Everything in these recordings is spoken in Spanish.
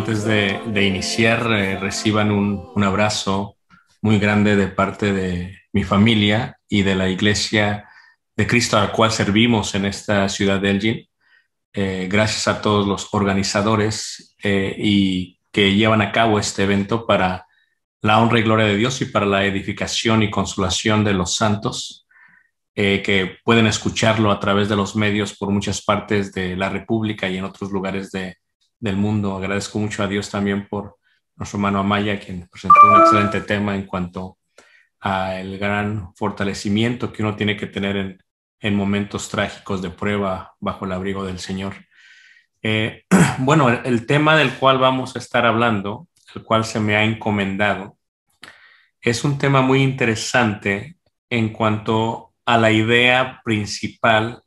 antes de iniciar, reciban un abrazo muy grande de parte de mi familia y de la Iglesia de Cristo a la cual servimos en esta ciudad de Elgin. Gracias a todos los organizadores y que llevan a cabo este evento para la honra y gloria de Dios y para la edificación y consolación de los santos, que pueden escucharlo a través de los medios por muchas partes de la República y en otros lugares del mundo. Agradezco mucho a Dios también por nuestro hermano Amaya, quien presentó un excelente tema en cuanto a el gran fortalecimiento que uno tiene que tener en momentos trágicos de prueba bajo el abrigo del Señor. Bueno, el tema del cual vamos a estar hablando, el cual se me ha encomendado, es un tema muy interesante en cuanto a la idea principal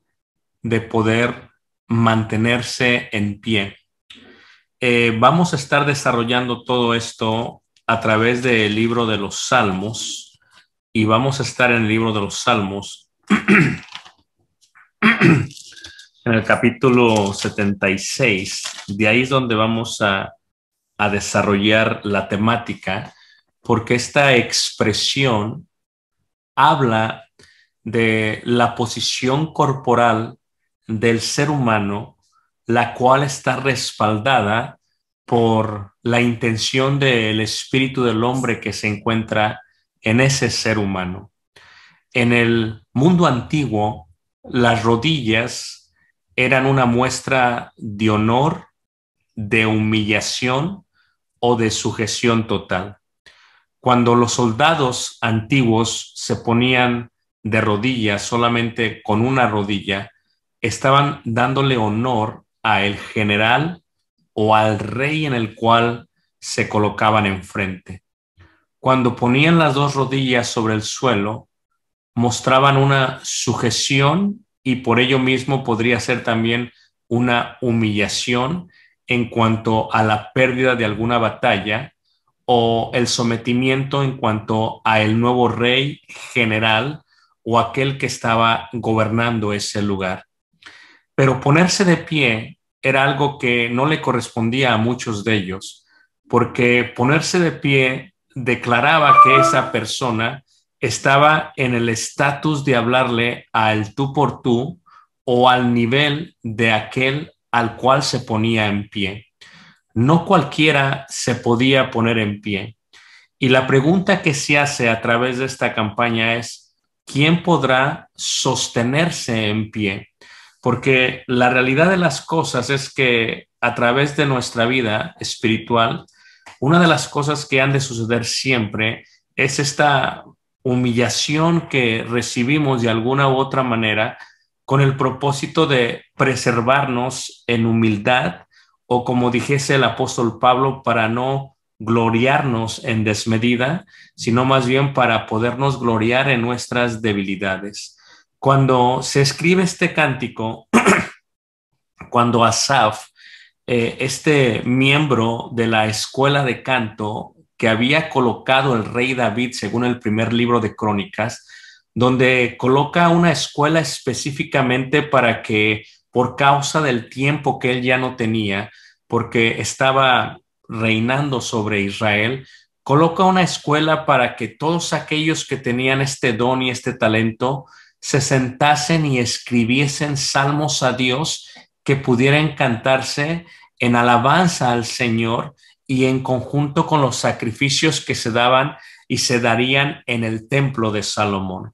de poder mantenerse en pie. Vamos a estar desarrollando todo esto a través del libro de los Salmos, y vamos a estar en el libro de los Salmos en el capítulo 76. De ahí es donde vamos a desarrollar la temática, porque esta expresión habla de la posición corporal del ser humano, la cual está respaldada por la intención del espíritu del hombre que se encuentra en ese ser humano. En el mundo antiguo, las rodillas eran una muestra de honor, de humillación o de sujeción total. Cuando los soldados antiguos se ponían de rodillas, solamente con una rodilla, estaban dándole honor al general o al rey en el cual se colocaban enfrente. Cuando ponían las dos rodillas sobre el suelo, mostraban una sujeción, y por ello mismo podría ser también una humillación en cuanto a la pérdida de alguna batalla, o el sometimiento en cuanto a el nuevo rey general o aquel que estaba gobernando ese lugar. Pero ponerse de pie era algo que no le correspondía a muchos de ellos, porque ponerse de pie declaraba que esa persona estaba en el estatus de hablarle al tú por tú o al nivel de aquel al cual se ponía en pie. No cualquiera se podía poner en pie. Y la pregunta que se hace a través de esta campaña es: ¿quién podrá sostenerse en pie? Porque la realidad de las cosas es que a través de nuestra vida espiritual, una de las cosas que han de suceder siempre es esta humillación que recibimos de alguna u otra manera con el propósito de preservarnos en humildad, o como dijese el apóstol Pablo, para no gloriarnos en desmedida, sino más bien para podernos gloriar en nuestras debilidades. Cuando se escribe este cántico, cuando Asaf, este miembro de la escuela de canto que había colocado el rey David según el primer libro de Crónicas, donde coloca una escuela específicamente para que, por causa del tiempo que él ya no tenía, porque estaba reinando sobre Israel, coloca una escuela para que todos aquellos que tenían este don y este talento se sentasen y escribiesen salmos a Dios que pudieran cantarse en alabanza al Señor y en conjunto con los sacrificios que se daban y se darían en el templo de Salomón.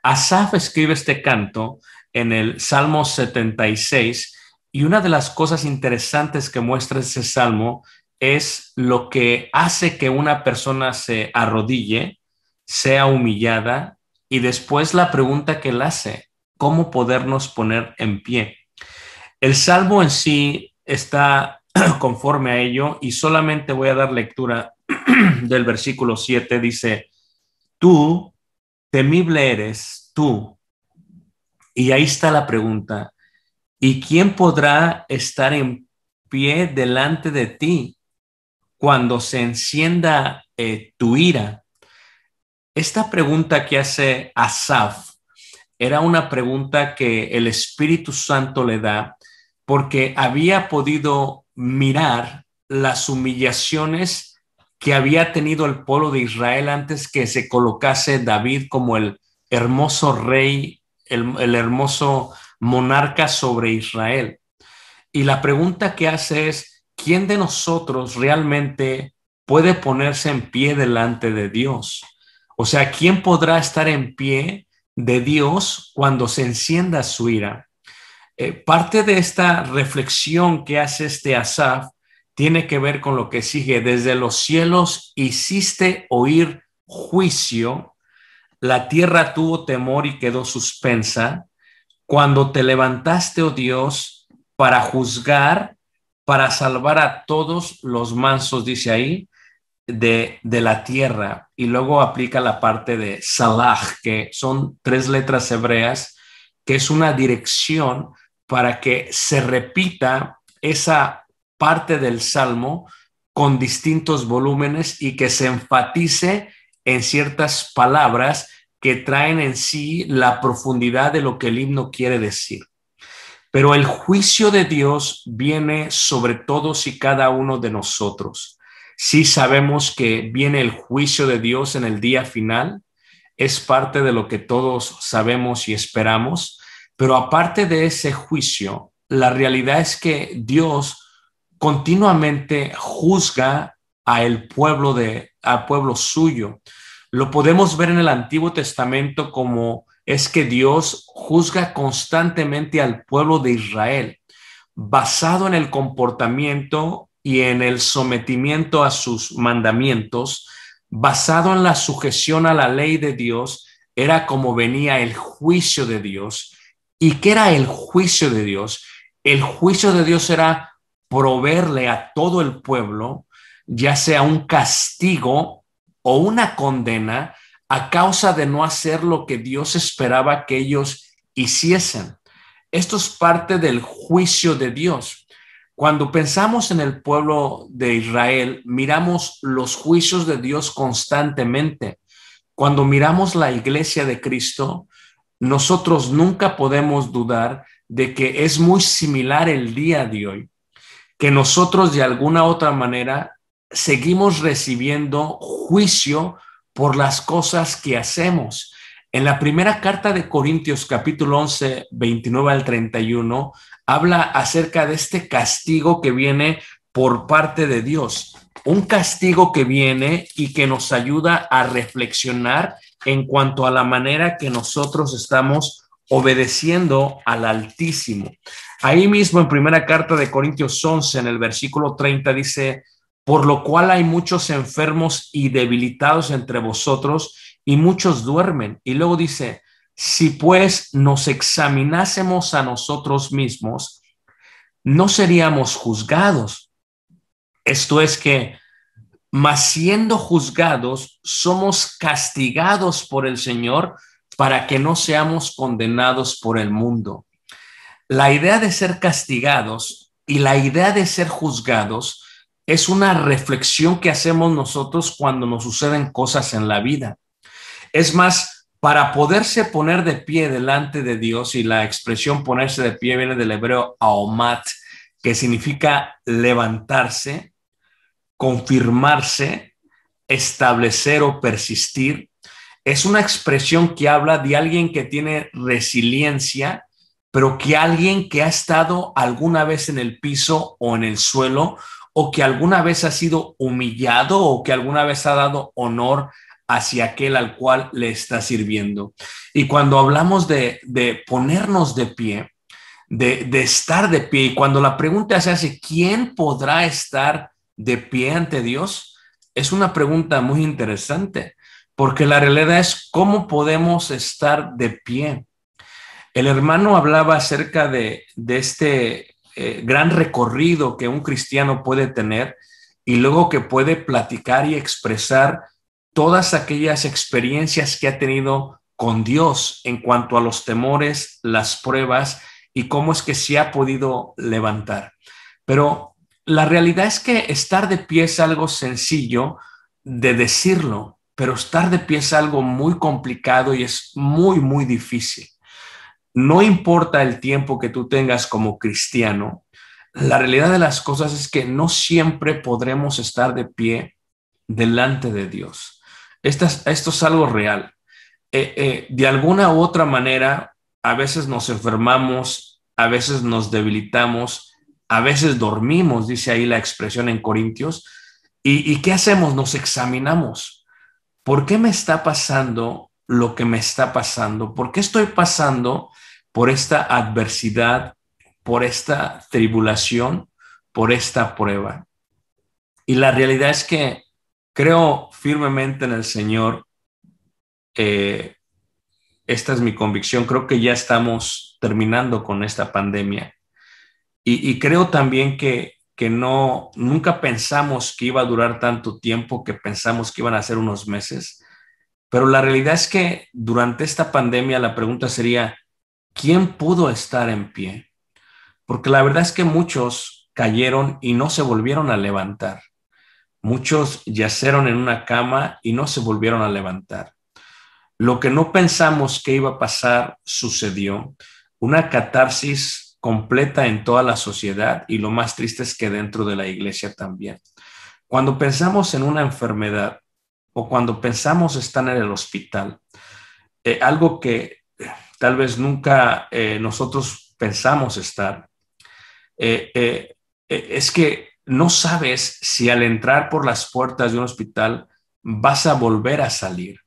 Asaf escribe este canto en el Salmo 76, y una de las cosas interesantes que muestra ese salmo es lo que hace que una persona se arrodille, sea humillada, y después la pregunta que él hace: ¿cómo podernos poner en pie? El salmo en sí está conforme a ello, y solamente voy a dar lectura del versículo 7. Dice: tú, temible eres tú. Y ahí está la pregunta: ¿y quién podrá estar en pie delante de ti cuando se encienda tu ira? Esta pregunta que hace Asaf era una pregunta que el Espíritu Santo le da, porque había podido mirar las humillaciones que había tenido el pueblo de Israel antes que se colocase David como el hermoso rey, el hermoso monarca sobre Israel. Y la pregunta que hace es, ¿quién de nosotros realmente puede ponerse en pie delante de Dios? O sea, ¿quién podrá estar en pie de Dios cuando se encienda su ira? Parte de esta reflexión que hace este Asaf tiene que ver con lo que sigue. Desde los cielos hiciste oír juicio, la tierra tuvo temor y quedó suspensa. Cuando te levantaste, oh Dios, para juzgar, para salvar a todos los mansos, dice ahí, de la tierra. Y luego aplica la parte de Salah, que son 3 letras hebreas, que es una dirección para que se repita esa parte del Salmo con distintos volúmenes y que se enfatice en ciertas palabras que traen en sí la profundidad de lo que el himno quiere decir. Pero el juicio de Dios viene sobre todos y cada uno de nosotros. Sí sabemos que viene el juicio de Dios en el día final, es parte de lo que todos sabemos y esperamos, pero aparte de ese juicio, la realidad es que Dios continuamente juzga al pueblo suyo. Lo podemos ver en el Antiguo Testamento como es que Dios juzga constantemente al pueblo de Israel, basado en el comportamiento y en el sometimiento a sus mandamientos, basado en la sujeción a la ley de Dios, era como venía el juicio de Dios. ¿Y qué era el juicio de Dios? El juicio de Dios era proveerle a todo el pueblo, ya sea un castigo o una condena, a causa de no hacer lo que Dios esperaba que ellos hiciesen. Esto es parte del juicio de Dios. Cuando pensamos en el pueblo de Israel, miramos los juicios de Dios constantemente. Cuando miramos la iglesia de Cristo, nosotros nunca podemos dudar de que es muy similar el día de hoy, que nosotros de alguna otra manera seguimos recibiendo juicio por las cosas que hacemos. En la primera carta de Corintios, capítulo 11, 29 al 31, habla acerca de este castigo que viene por parte de Dios. Un castigo que viene y que nos ayuda a reflexionar en cuanto a la manera que nosotros estamos obedeciendo al Altísimo. Ahí mismo en primera carta de Corintios 11, en el versículo 30, dice: por lo cual hay muchos enfermos y debilitados entre vosotros, y muchos duermen. Y luego dice: si pues nos examinásemos a nosotros mismos, no seríamos juzgados. Esto es que, mas siendo juzgados, somos castigados por el Señor para que no seamos condenados por el mundo. La idea de ser castigados y la idea de ser juzgados es una reflexión que hacemos nosotros cuando nos suceden cosas en la vida. Es más, para poderse poner de pie delante de Dios, y la expresión ponerse de pie viene del hebreo aomat, que significa levantarse, confirmarse, establecer o persistir. Es una expresión que habla de alguien que tiene resiliencia, pero que alguien que ha estado alguna vez en el piso o en el suelo, o que alguna vez ha sido humillado, o que alguna vez ha dado honor hacia aquel al cual le está sirviendo. Y cuando hablamos de ponernos de pie, de estar de pie, y cuando la pregunta se hace, ¿quién podrá estar de pie ante Dios? Es una pregunta muy interesante, porque la realidad es cómo podemos estar de pie. El hermano hablaba acerca de este gran recorrido que un cristiano puede tener, y luego que puede platicar y expresar todas aquellas experiencias que ha tenido con Dios en cuanto a los temores, las pruebas y cómo es que se ha podido levantar. Pero la realidad es que estar de pie es algo sencillo de decirlo, pero estar de pie es algo muy complicado y es muy, muy difícil. No importa el tiempo que tú tengas como cristiano, La realidad de las cosas es que no siempre podremos estar de pie delante de Dios. Esto es algo real. De alguna u otra manera, a veces nos enfermamos, a veces nos debilitamos, a veces dormimos, dice ahí la expresión en Corintios. ¿Y qué hacemos? Nos examinamos. ¿Por qué me está pasando lo que me está pasando? ¿Por qué estoy pasando por esta adversidad, por esta tribulación, por esta prueba? Y la realidad es que creo firmemente en el Señor. eh, Esta es mi convicción. Creo que ya estamos terminando con esta pandemia. Y creo también que no, nunca pensamos que iba a durar tanto tiempo, que pensamos que iban a ser unos meses. Pero la realidad es que durante esta pandemia la pregunta sería, ¿quién pudo estar en pie? Porque la verdad es que muchos cayeron y no se volvieron a levantar. Muchos yacieron en una cama y no se volvieron a levantar. Lo que no pensamos que iba a pasar sucedió. Una catarsis completa en toda la sociedad y lo más triste es que dentro de la iglesia también. Cuando pensamos en una enfermedad o cuando pensamos estar en el hospital, algo que tal vez nunca nosotros pensamos estar, es que no sabes si al entrar por las puertas de un hospital vas a volver a salir.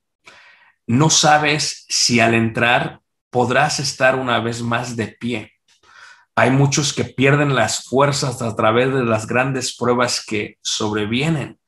No sabes si al entrar podrás estar una vez más de pie. Hay muchos que pierden las fuerzas a través de las grandes pruebas que sobrevienen.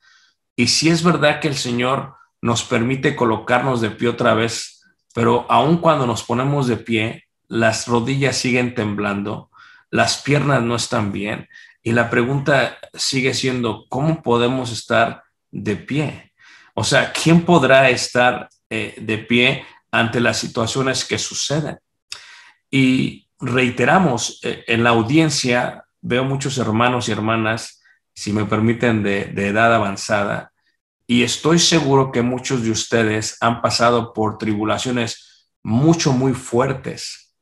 Y sí es verdad que el Señor nos permite colocarnos de pie otra vez, pero aun cuando nos ponemos de pie, las rodillas siguen temblando, las piernas no están bien. Y la pregunta sigue siendo, ¿cómo podemos estar de pie? O sea, ¿quién podrá estar de pie ante las situaciones que suceden? Y reiteramos, en la audiencia veo muchos hermanos y hermanas, si me permiten, de edad avanzada, y estoy seguro que muchos de ustedes han pasado por tribulaciones muy fuertes.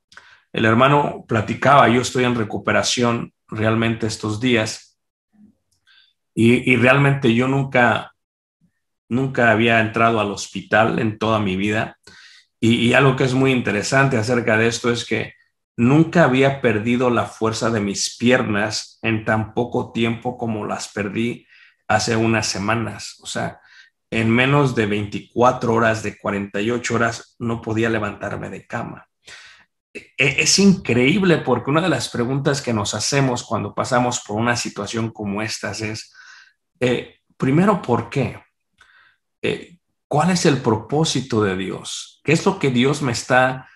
El hermano platicaba, yo estoy en recuperación realmente estos días y realmente yo nunca había entrado al hospital en toda mi vida. Y algo que es muy interesante acerca de esto es que nunca había perdido la fuerza de mis piernas en tan poco tiempo como las perdí hace unas semanas. O sea, en menos de 24 horas, de 48 horas, no podía levantarme de cama. Es increíble porque una de las preguntas que nos hacemos cuando pasamos por una situación como estas es, primero, ¿por qué? ¿Cuál es el propósito de Dios? ¿Qué es lo que Dios me está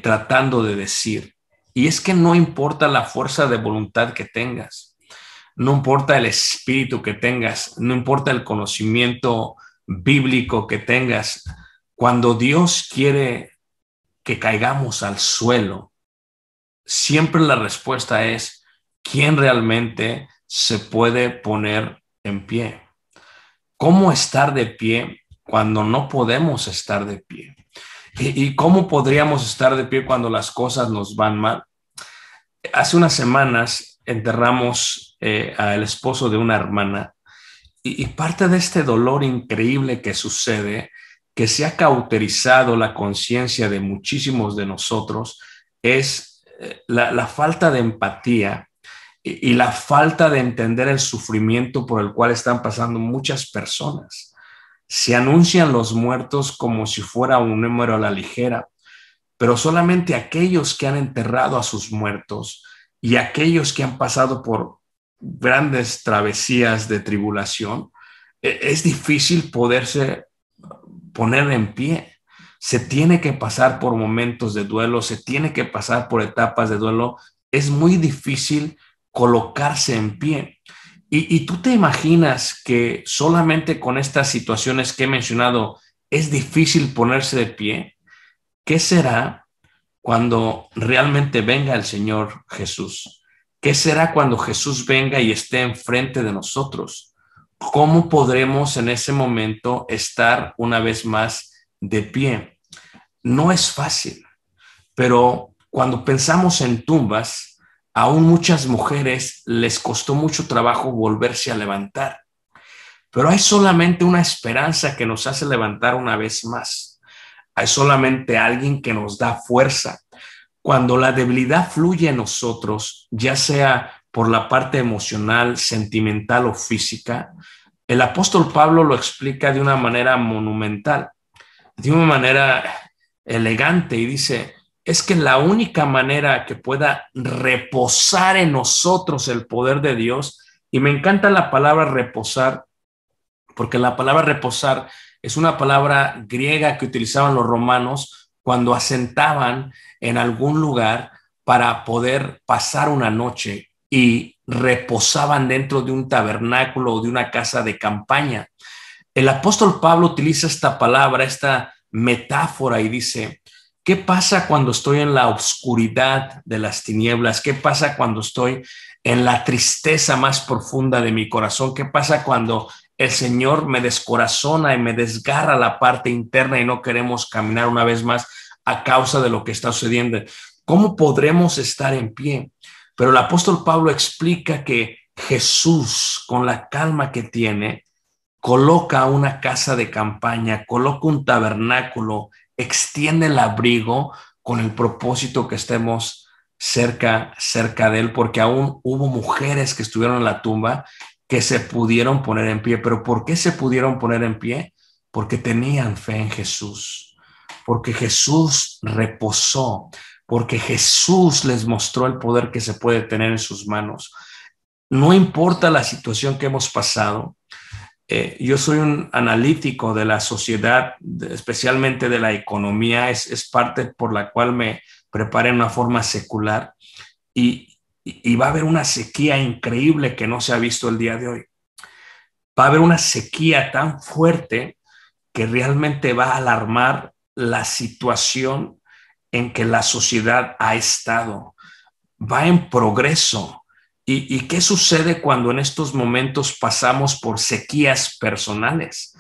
tratando de decir? Y es que no importa la fuerza de voluntad que tengas, no importa el espíritu que tengas, no importa el conocimiento bíblico que tengas. Cuando Dios quiere que caigamos al suelo, siempre la respuesta es, ¿quién realmente se puede poner en pie? ¿Cómo estar de pie cuando no podemos estar de pie? ¿Y cómo podríamos estar de pie cuando las cosas nos van mal? Hace unas semanas enterramos al esposo de una hermana y parte de este dolor increíble que sucede, que se ha cauterizado la conciencia de muchísimos de nosotros, es la falta de empatía y la falta de entender el sufrimiento por el cual están pasando muchas personas. Se anuncian los muertos como si fuera un número a la ligera, pero solamente aquellos que han enterrado a sus muertos y aquellos que han pasado por grandes travesías de tribulación, es difícil poderse poner en pie. Se tiene que pasar por momentos de duelo, se tiene que pasar por etapas de duelo. Es muy difícil colocarse en pie. Y tú te imaginas que solamente con estas situaciones que he mencionado es difícil ponerse de pie. ¿Qué será cuando realmente venga el Señor Jesús? ¿Qué será cuando Jesús venga y esté enfrente de nosotros? ¿Cómo podremos en ese momento estar una vez más de pie? No es fácil, pero cuando pensamos en tumbas, aún muchas mujeres les costó mucho trabajo volverse a levantar. Pero hay solamente una esperanza que nos hace levantar una vez más. Hay solamente alguien que nos da fuerza. Cuando la debilidad fluye en nosotros, ya sea por la parte emocional, sentimental o física, el apóstol Pablo lo explica de una manera monumental, de una manera elegante, y dice, es que la única manera que pueda reposar en nosotros el poder de Dios, y me encanta la palabra reposar, porque la palabra reposar es una palabra griega que utilizaban los romanos cuando asentaban en algún lugar para poder pasar una noche y reposaban dentro de un tabernáculo o de una casa de campaña. El apóstol Pablo utiliza esta palabra, esta metáfora, y dice, ¿qué pasa cuando estoy en la oscuridad de las tinieblas? ¿Qué pasa cuando estoy en la tristeza más profunda de mi corazón? ¿Qué pasa cuando el Señor me descorazona y me desgarra la parte interna y no queremos caminar una vez más a causa de lo que está sucediendo? ¿Cómo podremos estar en pie? Pero el apóstol Pablo explica que Jesús, con la calma que tiene, coloca una casa de campaña, coloca un tabernáculo, extiende el abrigo con el propósito que estemos cerca de él, porque aún hubo mujeres que estuvieron en la tumba que se pudieron poner en pie. ¿Pero por qué se pudieron poner en pie? Porque tenían fe en Jesús, porque Jesús reposó, porque Jesús les mostró el poder que se puede tener en sus manos. No importa la situación que hemos pasado. Yo soy un analítico de la sociedad, especialmente de la economía, es parte por la cual me preparé en una forma secular, y va a haber una sequía increíble que no se ha visto el día de hoy. Va a haber una sequía tan fuerte que realmente va a alarmar la situación en que la sociedad ha estado. Va en progreso. ¿Y qué sucede cuando en estos momentos pasamos por sequías personales?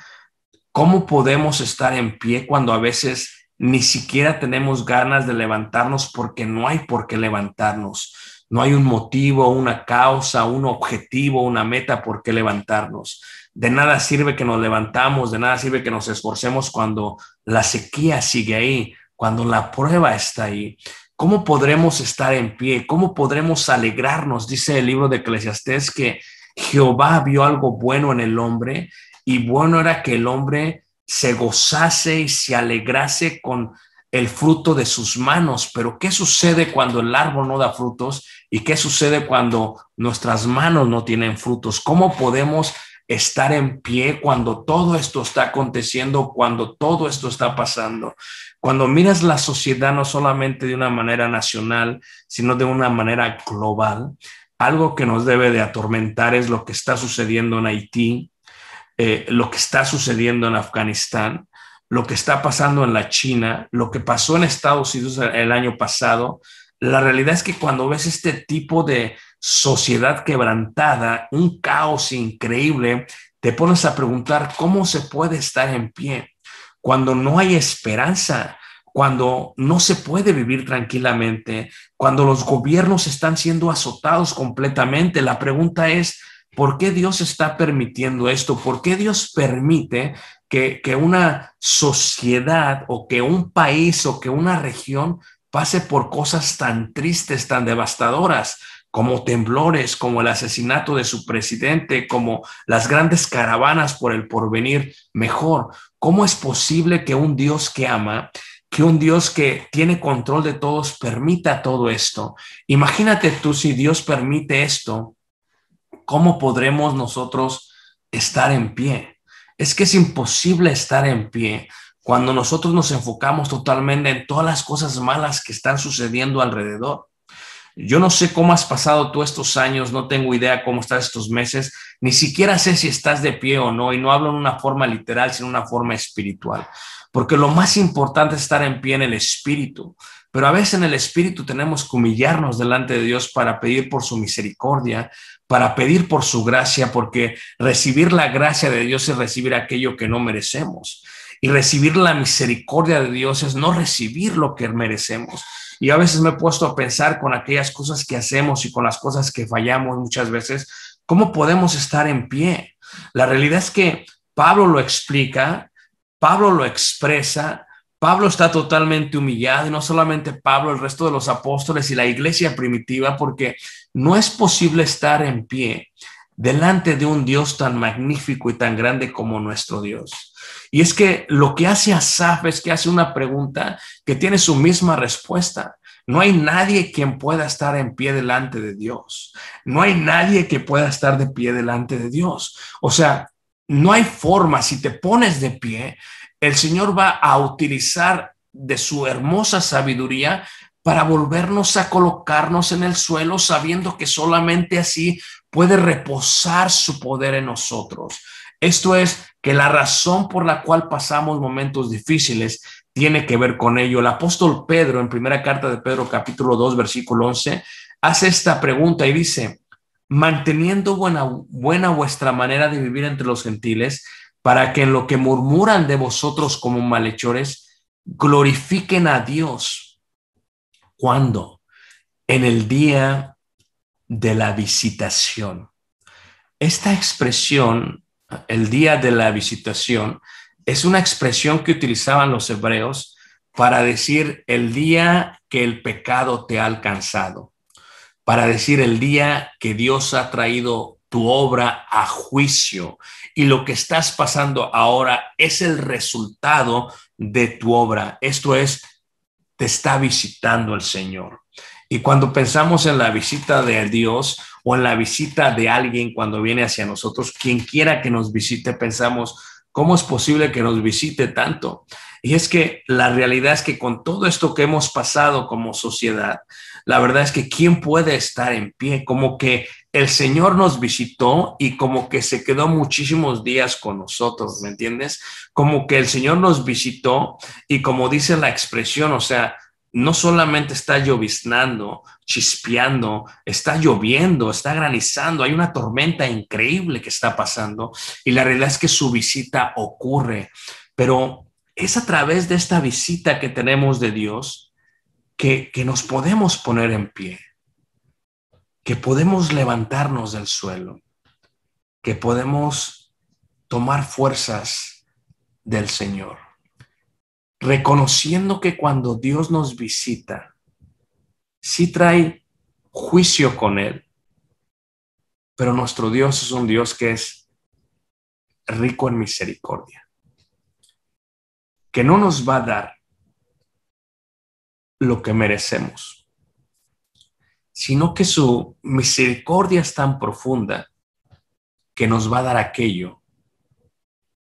¿Cómo podemos estar en pie cuando a veces ni siquiera tenemos ganas de levantarnos porque no hay por qué levantarnos? No hay un motivo, una causa, un objetivo, una meta por qué levantarnos. De nada sirve que nos levantamos, de nada sirve que nos esforcemos cuando la sequía sigue ahí, cuando la prueba está ahí. ¿Cómo podremos estar en pie? ¿Cómo podremos alegrarnos? Dice el libro de Eclesiastés que Jehová vio algo bueno en el hombre, y bueno era que el hombre se gozase y se alegrase con el fruto de sus manos. Pero ¿qué sucede cuando el árbol no da frutos? ¿Y qué sucede cuando nuestras manos no tienen frutos? ¿Cómo podemos estar en pie cuando todo esto está aconteciendo, cuando todo esto está pasando? Cuando miras la sociedad no solamente de una manera nacional, sino de una manera global, algo que nos debe de atormentar es lo que está sucediendo en Haití, lo que está sucediendo en Afganistán, lo que está pasando en la China, lo que pasó en Estados Unidos el año pasado. La realidad es que cuando ves este tipo de sociedad quebrantada, un caos increíble, te pones a preguntar cómo se puede estar en pie cuando no hay esperanza, cuando no se puede vivir tranquilamente, cuando los gobiernos están siendo azotados completamente. La pregunta es, ¿por qué Dios está permitiendo esto? ¿Por qué Dios permite que una sociedad o que un país o que una región pase por cosas tan tristes, tan devastadoras, como temblores, como el asesinato de su presidente, como las grandes caravanas por el porvenir mejor? ¿Cómo es posible que un Dios que ama, que un Dios que tiene control de todos, permita todo esto? Imagínate tú, si Dios permite esto, ¿cómo podremos nosotros estar en pie? Es que es imposible estar en pie cuando nosotros nos enfocamos totalmente en todas las cosas malas que están sucediendo alrededor. Yo no sé cómo has pasado tú estos años, no tengo idea cómo estás estos meses, ni siquiera sé si estás de pie o no, y no hablo en una forma literal, sino en una forma espiritual, porque lo más importante es estar en pie en el espíritu, pero a veces en el espíritu tenemos que humillarnos delante de Dios para pedir por su misericordia, para pedir por su gracia, porque recibir la gracia de Dios es recibir aquello que no merecemos, y recibir la misericordia de Dios es no recibir lo que merecemos. Y a veces me he puesto a pensar con aquellas cosas que hacemos y con las cosas que fallamos muchas veces, ¿cómo podemos estar en pie? La realidad es que Pablo lo explica, Pablo lo expresa, Pablo está totalmente humillado, y no solamente Pablo, el resto de los apóstoles y la iglesia primitiva, porque no es posible estar en pie delante de un Dios tan magnífico y tan grande como nuestro Dios. Y es que lo que hace Asaf es que hace una pregunta que tiene su misma respuesta. No hay nadie quien pueda estar en pie delante de Dios. No hay nadie que pueda estar de pie delante de Dios. O sea, no hay forma. Si te pones de pie, el Señor va a utilizar de su hermosa sabiduría para volvernos a colocarnos en el suelo, sabiendo que solamente así puede reposar su poder en nosotros. Esto es que la razón por la cual pasamos momentos difíciles tiene que ver con ello. El apóstol Pedro, en primera carta de Pedro, capítulo 2, versículo 11, hace esta pregunta y dice: manteniendo buena vuestra manera de vivir entre los gentiles, para que en lo que murmuran de vosotros como malhechores, glorifiquen a Dios. ¿Cuándo? En el día de la visitación. Esta expresión, el día de la visitación, es una expresión que utilizaban los hebreos para decir el día que el pecado te ha alcanzado, para decir el día que Dios ha traído tu obra a juicio y lo que estás pasando ahora es el resultado de tu obra. Esto es, te está visitando el Señor. Y cuando pensamos en la visita de Dios o en la visita de alguien cuando viene hacia nosotros, quien quiera que nos visite, pensamos, ¿cómo es posible que nos visite tanto? Y es que la realidad es que con todo esto que hemos pasado como sociedad, la verdad es que ¿quién puede estar en pie? Como que el Señor nos visitó y como que se quedó muchísimos días con nosotros, ¿me entiendes? Como que el Señor nos visitó y como dice la expresión, o sea, no solamente está lloviznando, chispeando, está lloviendo, está granizando, hay una tormenta increíble que está pasando y la realidad es que su visita ocurre, pero es a través de esta visita que tenemos de Dios que nos podemos poner en pie, que podemos levantarnos del suelo, que podemos tomar fuerzas del Señor, reconociendo que cuando Dios nos visita, sí trae juicio con él, pero nuestro Dios es un Dios que es rico en misericordia, que no nos va a dar lo que merecemos, sino que su misericordia es tan profunda que nos va a dar aquello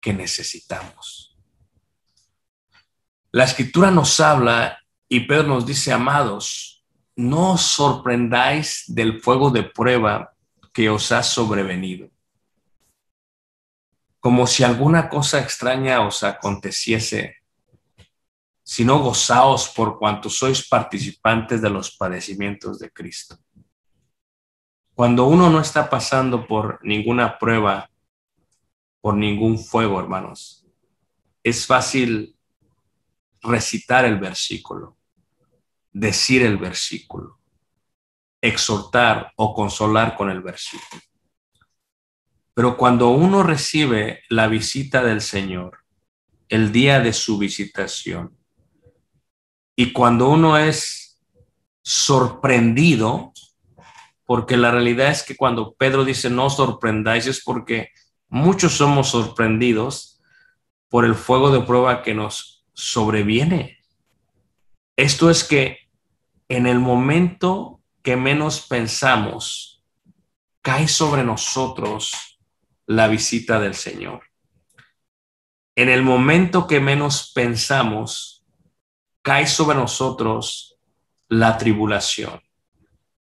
que necesitamos. La Escritura nos habla y Pedro nos dice: amados, no os sorprendáis del fuego de prueba que os ha sobrevenido, como si alguna cosa extraña os aconteciese, sino gozaos por cuanto sois participantes de los padecimientos de Cristo. Cuando uno no está pasando por ninguna prueba, por ningún fuego, hermanos, es fácil recitar el versículo, decir el versículo, exhortar o consolar con el versículo. Pero cuando uno recibe la visita del Señor, el día de su visitación, y cuando uno es sorprendido, porque la realidad es que cuando Pedro dice no os sorprendáis, es porque muchos somos sorprendidos por el fuego de prueba que nos sobreviene. Esto es que en el momento que menos pensamos, cae sobre nosotros la visita del Señor. En el momento que menos pensamos, cae sobre nosotros la tribulación.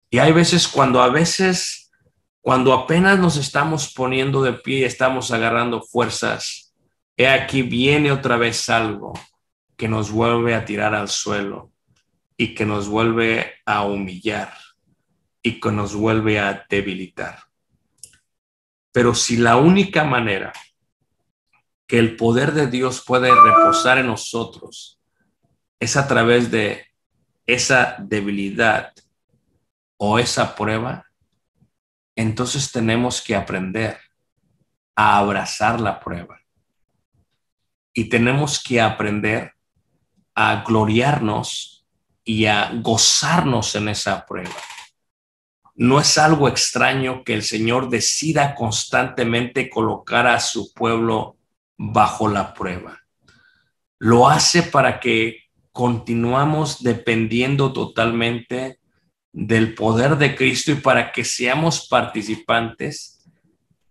Y hay veces cuando apenas nos estamos poniendo de pie y estamos agarrando fuerzas, he aquí viene otra vez algo que nos vuelve a tirar al suelo y que nos vuelve a humillar y que nos vuelve a debilitar. Pero si la única manera que el poder de Dios puede reposar en nosotros es a través de esa debilidad o esa prueba, entonces tenemos que aprender a abrazar la prueba y tenemos que aprender a gloriarnos y a gozarnos en esa prueba. No es algo extraño que el Señor decida constantemente colocar a su pueblo bajo la prueba. Lo hace para que continuamos dependiendo totalmente del poder de Cristo y para que seamos participantes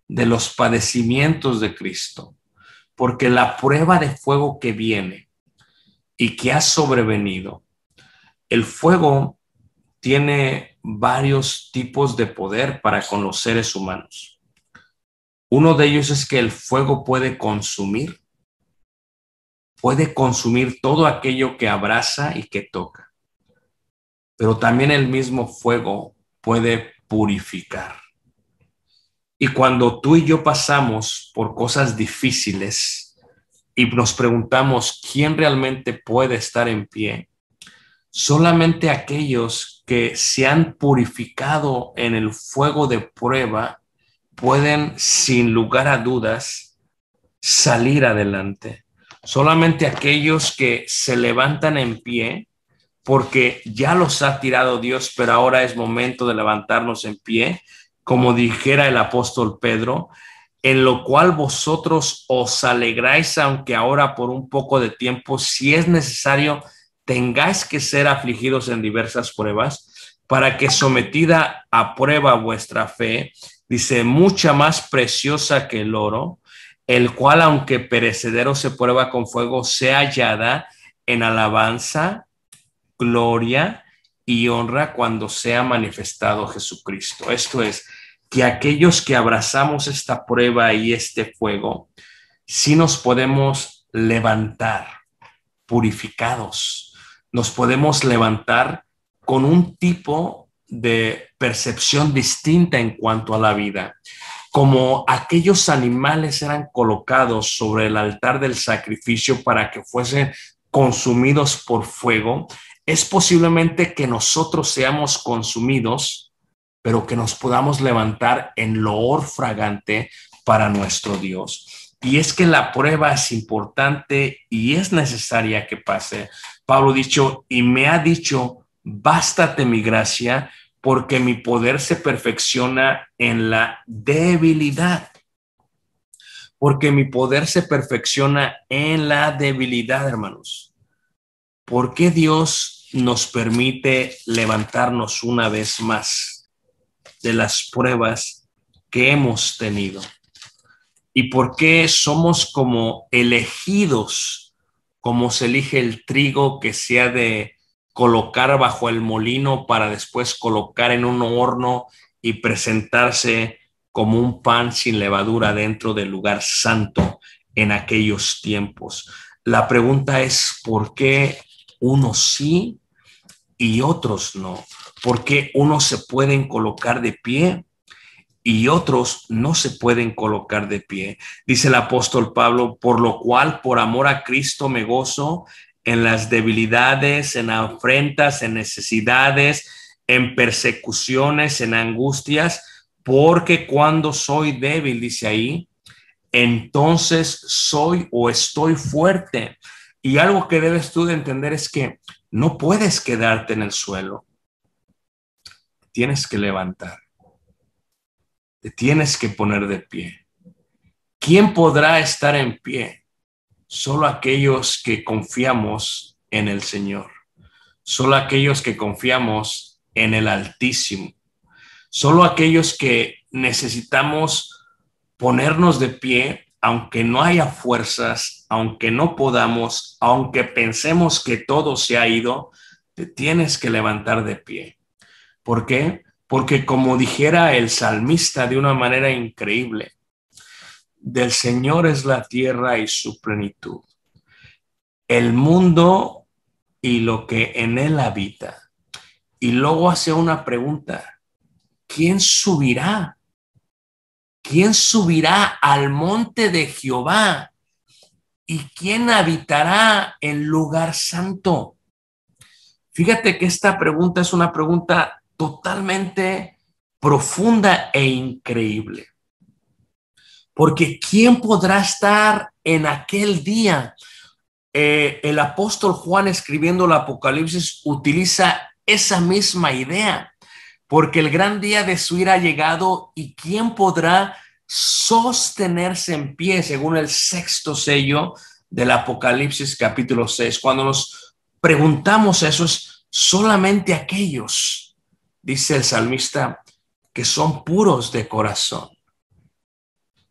de los padecimientos de Cristo. Porque la prueba de fuego que viene y que ha sobrevenido, el fuego tiene varios tipos de poder para con los seres humanos. Uno de ellos es que el fuego puede consumir todo aquello que abraza y que toca. Pero también el mismo fuego puede purificar. Y cuando tú y yo pasamos por cosas difíciles y nos preguntamos quién realmente puede estar en pie, solamente aquellos que se han purificado en el fuego de prueba pueden, sin lugar a dudas, salir adelante. Solamente aquellos que se levantan en pie, porque ya los ha tirado Dios, pero ahora es momento de levantarnos en pie, como dijera el apóstol Pedro, en lo cual vosotros os alegráis, aunque ahora por un poco de tiempo, si es necesario, tengáis que ser afligidos en diversas pruebas, para que sometida a prueba vuestra fe, dice, mucha más preciosa que el oro, el cual, aunque perecedero se prueba con fuego, sea hallada en alabanza, gloria y honra cuando sea manifestado Jesucristo. Esto es, que aquellos que abrazamos esta prueba y este fuego, sí nos podemos levantar purificados, nos podemos levantar con un tipo de percepción distinta en cuanto a la vida. Como aquellos animales eran colocados sobre el altar del sacrificio para que fuesen consumidos por fuego, es posiblemente que nosotros seamos consumidos, pero que nos podamos levantar en loor fragante para nuestro Dios. Y es que la prueba es importante y es necesaria que pase. Pablo dicho, y me ha dicho, bástate mi gracia, porque mi poder se perfecciona en la debilidad. Porque mi poder se perfecciona en la debilidad, hermanos. ¿Por qué Dios nos permite levantarnos una vez más de las pruebas que hemos tenido? ¿Y por qué somos como elegidos, como se elige el trigo que se ha de colocar bajo el molino para después colocar en un horno y presentarse como un pan sin levadura dentro del lugar santo en aquellos tiempos? La pregunta es, ¿por qué unos sí y otros no? ¿Por qué unos se pueden colocar de pie y otros no se pueden colocar de pie? Dice el apóstol Pablo, por lo cual, por amor a Cristo, me gozo en las debilidades, en afrentas, en necesidades, en persecuciones, en angustias, porque cuando soy débil, dice ahí, entonces soy o estoy fuerte. Y algo que debes tú de entender es que no puedes quedarte en el suelo, tienes que levantar. Te tienes que poner de pie. ¿Quién podrá estar en pie? Solo aquellos que confiamos en el Señor. Solo aquellos que confiamos en el Altísimo. Solo aquellos que necesitamos ponernos de pie, aunque no haya fuerzas, aunque no podamos, aunque pensemos que todo se ha ido, te tienes que levantar de pie. ¿Por qué? Porque como dijera el salmista de una manera increíble, del Señor es la tierra y su plenitud, el mundo y lo que en él habita. Y luego hace una pregunta, ¿quién subirá? ¿Quién subirá al monte de Jehová? ¿Y quién habitará en lugar santo? Fíjate que esta pregunta es una pregunta totalmente profunda e increíble. Porque ¿quién podrá estar en aquel día? El apóstol Juan, escribiendo el Apocalipsis, utiliza esa misma idea, porque el gran día de su ira ha llegado, y ¿quién podrá sostenerse en pie? Según el sexto sello del Apocalipsis capítulo 6. Cuando nos preguntamos eso, es solamente aquellos, dice el salmista, que son puros de corazón.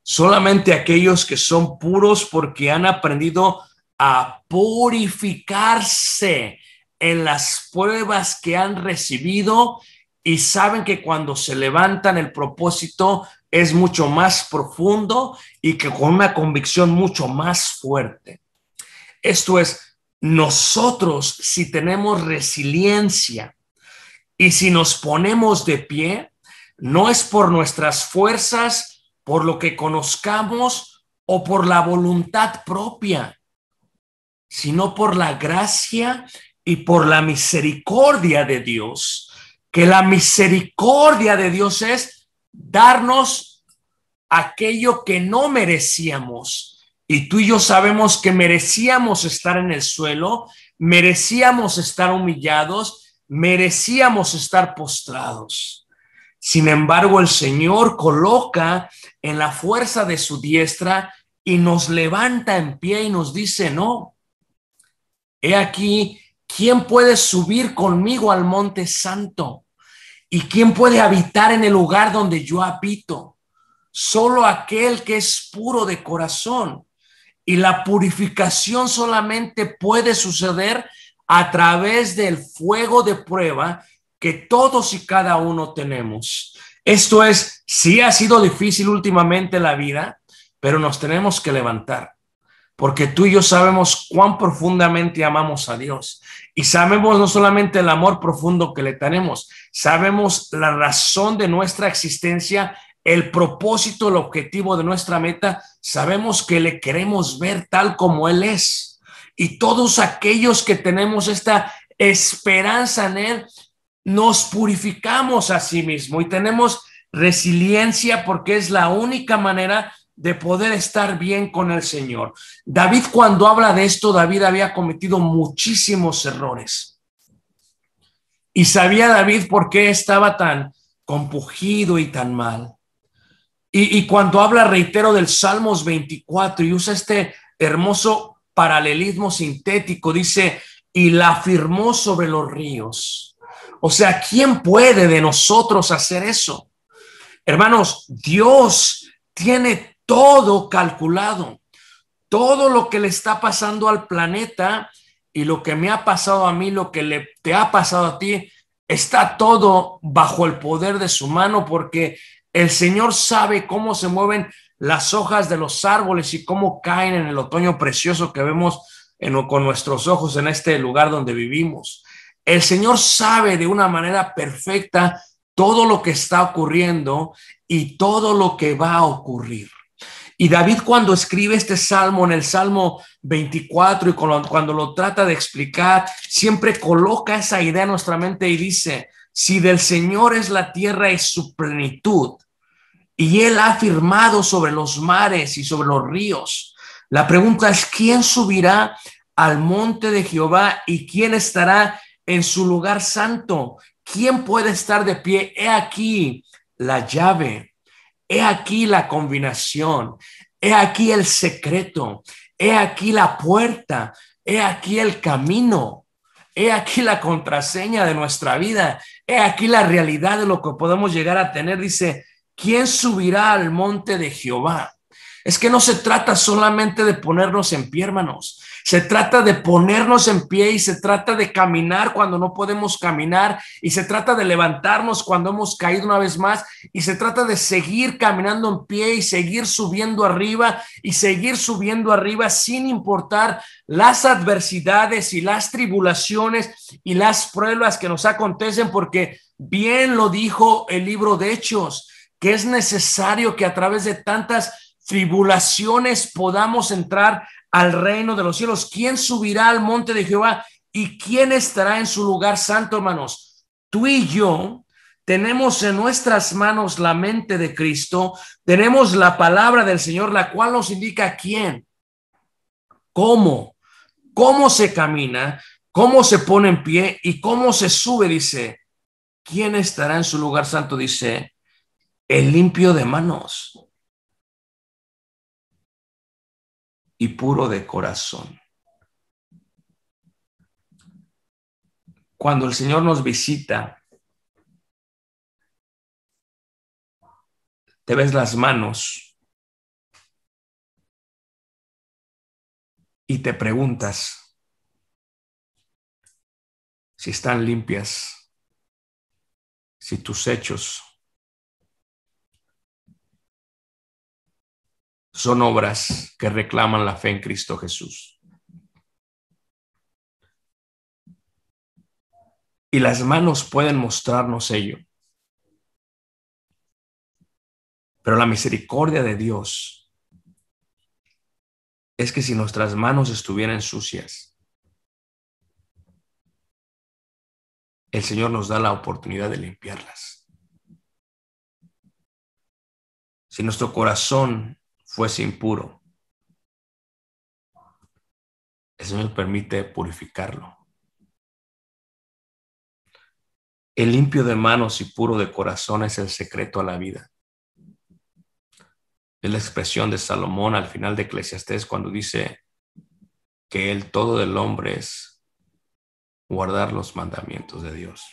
Solamente aquellos que son puros, porque han aprendido a purificarse en las pruebas que han recibido, y saben que cuando se levantan el propósito es mucho más profundo y que con una convicción mucho más fuerte. Esto es, nosotros, si tenemos resiliencia y si nos ponemos de pie, no es por nuestras fuerzas, por lo que conozcamos o por la voluntad propia, sino por la gracia y por la misericordia de Dios. Que la misericordia de Dios es darnos aquello que no merecíamos. Y tú y yo sabemos que merecíamos estar en el suelo, merecíamos estar humillados, merecíamos estar postrados. Sin embargo, el Señor coloca en la fuerza de su diestra y nos levanta en pie y nos dice: no, he aquí, ¿quién puede subir conmigo al monte santo? ¿Y quién puede habitar en el lugar donde yo habito? Solo aquel que es puro de corazón. Y la purificación solamente puede suceder a través del fuego de prueba que todos y cada uno tenemos. Esto es, sí ha sido difícil últimamente la vida, pero nos tenemos que levantar, porque tú y yo sabemos cuán profundamente amamos a Dios, y sabemos no solamente el amor profundo que le tenemos, sabemos la razón de nuestra existencia, el propósito, el objetivo de nuestra meta. Sabemos que le queremos ver tal como Él es, y todos aquellos que tenemos esta esperanza en Él, nos purificamos a sí mismo y tenemos resiliencia, porque es la única manera de poder estar bien con el Señor. David, cuando habla de esto, David había cometido muchísimos errores. Y sabía David por qué estaba tan compungido y tan mal. Y cuando habla, reitero, del Salmos 24 y usa este hermoso paralelismo sintético, dice: y la afirmó sobre los ríos. O sea, ¿quién puede de nosotros hacer eso? Hermanos, Dios tiene todo calculado, todo lo que le está pasando al planeta y lo que me ha pasado a mí, lo que te ha pasado a ti, está todo bajo el poder de su mano, porque el Señor sabe cómo se mueven las hojas de los árboles y cómo caen en el otoño precioso que vemos con nuestros ojos en este lugar donde vivimos. El Señor sabe de una manera perfecta todo lo que está ocurriendo y todo lo que va a ocurrir. Y David, cuando escribe este salmo, en el Salmo 24, y cuando lo trata de explicar, siempre coloca esa idea en nuestra mente y dice: si del Señor es la tierra y su plenitud, y Él ha firmado sobre los mares y sobre los ríos. La pregunta es: ¿quién subirá al monte de Jehová y quién estará en su lugar santo? ¿Quién puede estar de pie? He aquí la llave, he aquí la combinación, he aquí el secreto, he aquí la puerta, he aquí el camino, he aquí la contraseña de nuestra vida, he aquí la realidad de lo que podemos llegar a tener. Dice: ¿quién subirá al monte de Jehová? Es que no se trata solamente de ponernos en pie, hermanos. Se trata de ponernos en pie, y se trata de caminar cuando no podemos caminar, y se trata de levantarnos cuando hemos caído una vez más, y se trata de seguir caminando en pie y seguir subiendo arriba y seguir subiendo arriba, sin importar las adversidades y las tribulaciones y las pruebas que nos acontecen, porque bien lo dijo el libro de Hechos, que es necesario que a través de tantas tribulaciones podamos entrar al reino de los cielos. ¿Quién subirá al monte de Jehová ¿Y quién estará en su lugar santo, hermanos? Tú y yo tenemos en nuestras manos la mente de Cristo, tenemos la palabra del Señor, la cual nos indica quién, cómo se camina, cómo se pone en pie y cómo se sube. Dice, ¿quién estará en su lugar santo? Dice, el limpio de manos y puro de corazón. Cuando el Señor nos visita, te ves las manos y te preguntas si están limpias, si tus hechos son obras que reclaman la fe en Cristo Jesús. Y las manos pueden mostrarnos ello. Pero la misericordia de Dios es que si nuestras manos estuvieran sucias, el Señor nos da la oportunidad de limpiarlas. Si nuestro corazón fuese impuro, el Señor permite purificarlo. El limpio de manos y puro de corazón es el secreto a la vida. Es la expresión de Salomón al final de Eclesiastés cuando dice que el todo del hombre es guardar los mandamientos de Dios.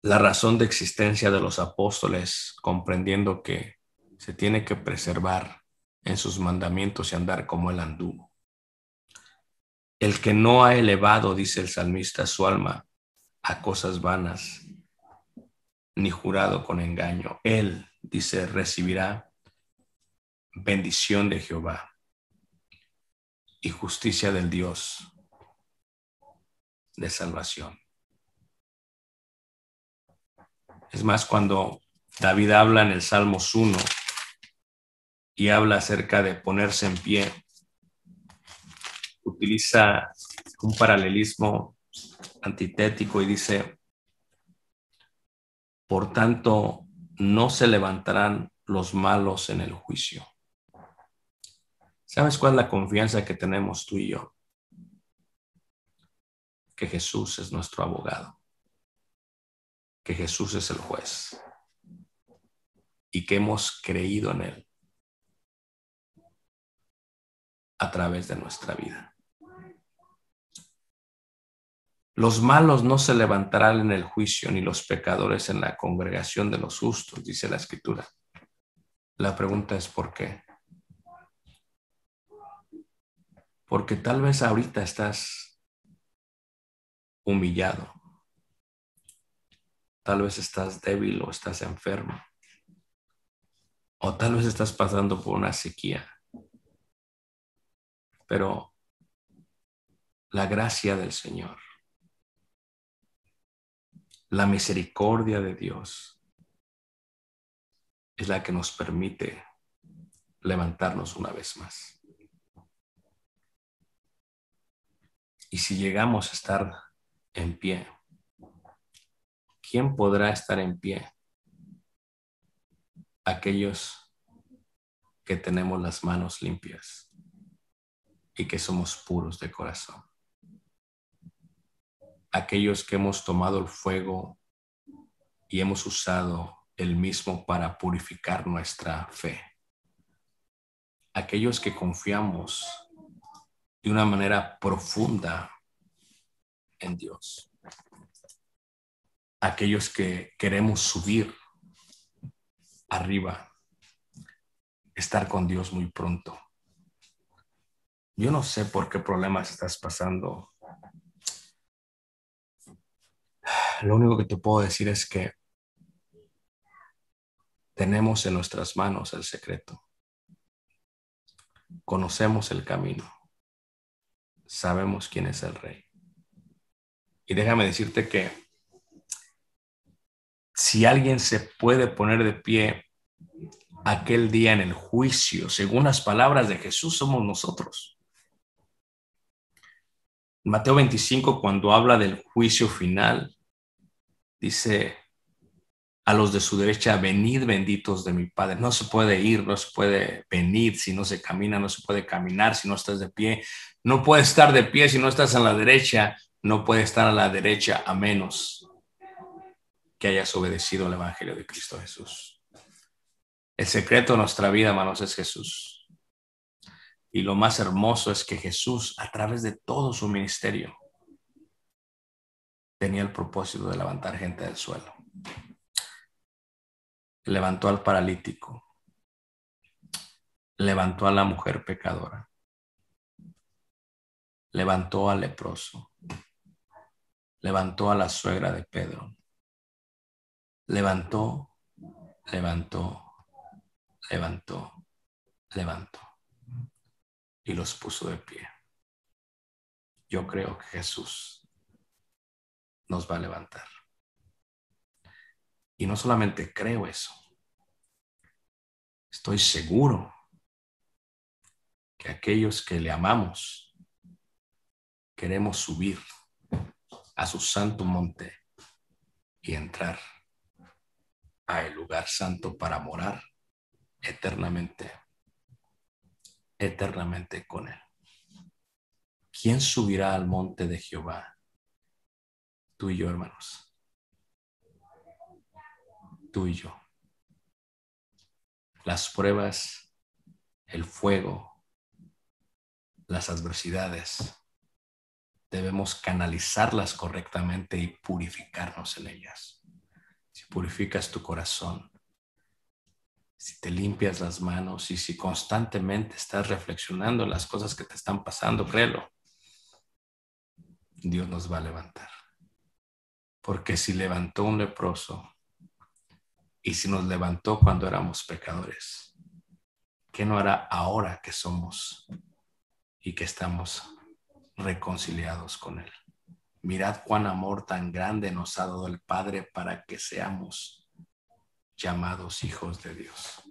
La razón de existencia de los apóstoles, comprendiendo que se tiene que preservar en sus mandamientos y andar como él anduvo. El que no ha elevado, dice el salmista, su alma a cosas vanas, ni jurado con engaño, él, dice, recibirá bendición de Jehová y justicia del Dios de salvación. Es más, cuando David habla en el Salmos 1 y habla acerca de ponerse en pie, utiliza un paralelismo antitético y dice, por tanto, no se levantarán los malos en el juicio. ¿Sabes cuál es la confianza que tenemos tú y yo? Que Jesús es nuestro abogado, que Jesús es el juez y que hemos creído en él a través de nuestra vida. Los malos no se levantarán en el juicio, ni los pecadores en la congregación de los justos, dice la Escritura. La pregunta es ¿por qué? Porque tal vez ahorita estás humillado, tal vez estás débil o estás enfermo, o tal vez estás pasando por una sequía. Pero la gracia del Señor, la misericordia de Dios es la que nos permite levantarnos una vez más. Y si llegamos a estar en pie, ¿quién podrá estar en pie? Aquellos que tenemos las manos limpias y que somos puros de corazón. Aquellos que hemos tomado el fuego y hemos usado el mismo para purificar nuestra fe. Aquellos que confiamos de una manera profunda en Dios. Aquellos que queremos subir arriba, estar con Dios muy pronto. Yo no sé por qué problemas estás pasando. Lo único que te puedo decir es que tenemos en nuestras manos el secreto. Conocemos el camino. Sabemos quién es el Rey. Y déjame decirte que si alguien se puede poner de pie aquel día en el juicio, según las palabras de Jesús, somos nosotros. Mateo 25, cuando habla del juicio final, dice a los de su derecha: venid benditos de mi Padre. No se puede ir, no se puede venir si no se camina, no se puede caminar si no estás de pie, no puedes estar de pie si no estás a la derecha, no puedes estar a la derecha a menos que hayas obedecido al Evangelio de Cristo Jesús. El secreto de nuestra vida, hermanos, es Jesús. Y lo más hermoso es que Jesús, a través de todo su ministerio, tenía el propósito de levantar gente del suelo. Levantó al paralítico, levantó a la mujer pecadora, levantó al leproso, levantó a la suegra de Pedro, levantó, y los puso de pie. Yo creo que Jesús nos va a levantar. Y no solamente creo eso, estoy seguro que aquellos que le amamos queremos subir a su santo monte y entrar a el lugar santo para morar eternamente con él. ¿Quién subirá al monte de Jehová? Tú y yo, hermanos. Tú y yo. Las pruebas, el fuego, las adversidades, debemos canalizarlas correctamente y purificarnos en ellas. Si purificas tu corazón, si te limpias las manos y si constantemente estás reflexionando en las cosas que te están pasando, créelo, Dios nos va a levantar. Porque si levantó un leproso y si nos levantó cuando éramos pecadores, ¿qué no hará ahora que somos y que estamos reconciliados con Él? Mirad cuán amor tan grande nos ha dado el Padre para que seamos llamados hijos de Dios.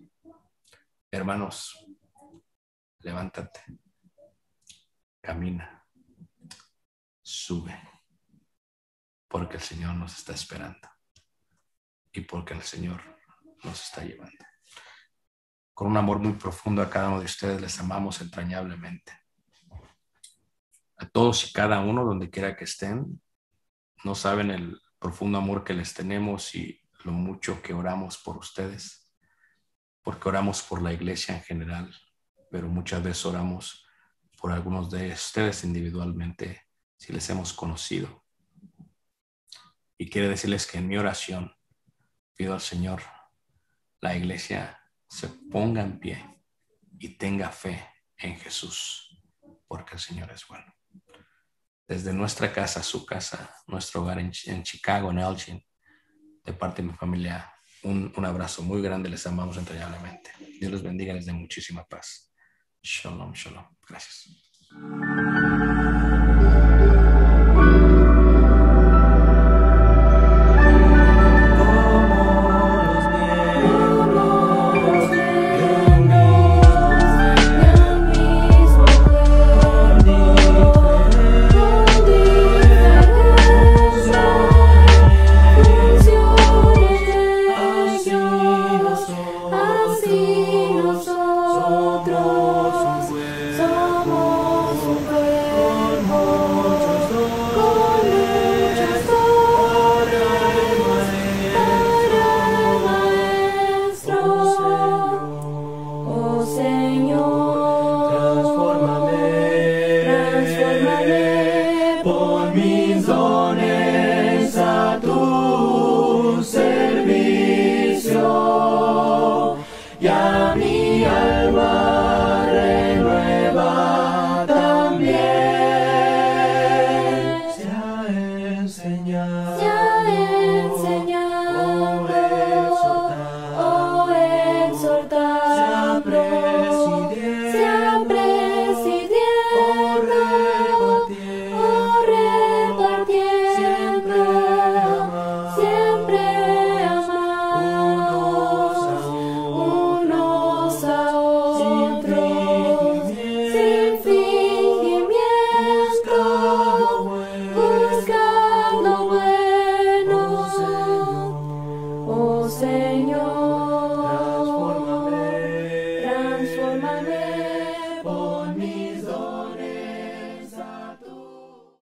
Hermanos, levántate, camina, sube, porque el Señor nos está esperando y porque el Señor nos está llevando. Con un amor muy profundo a cada uno de ustedes les amamos entrañablemente. A todos y cada uno, donde quiera que estén, no saben el profundo amor que les tenemos y lo mucho que oramos por ustedes, porque oramos por la iglesia en general, pero muchas veces oramos por algunos de ustedes individualmente, si les hemos conocido. Y quiero decirles que en mi oración pido al Señor, la iglesia se ponga en pie y tenga fe en Jesús, porque el Señor es bueno. Desde nuestra casa, su casa, nuestro hogar en Chicago, en Elgin, de parte de mi familia, un abrazo muy grande, les amamos entrañablemente. Dios los bendiga, les dé muchísima paz. Shalom, shalom. Gracias. Por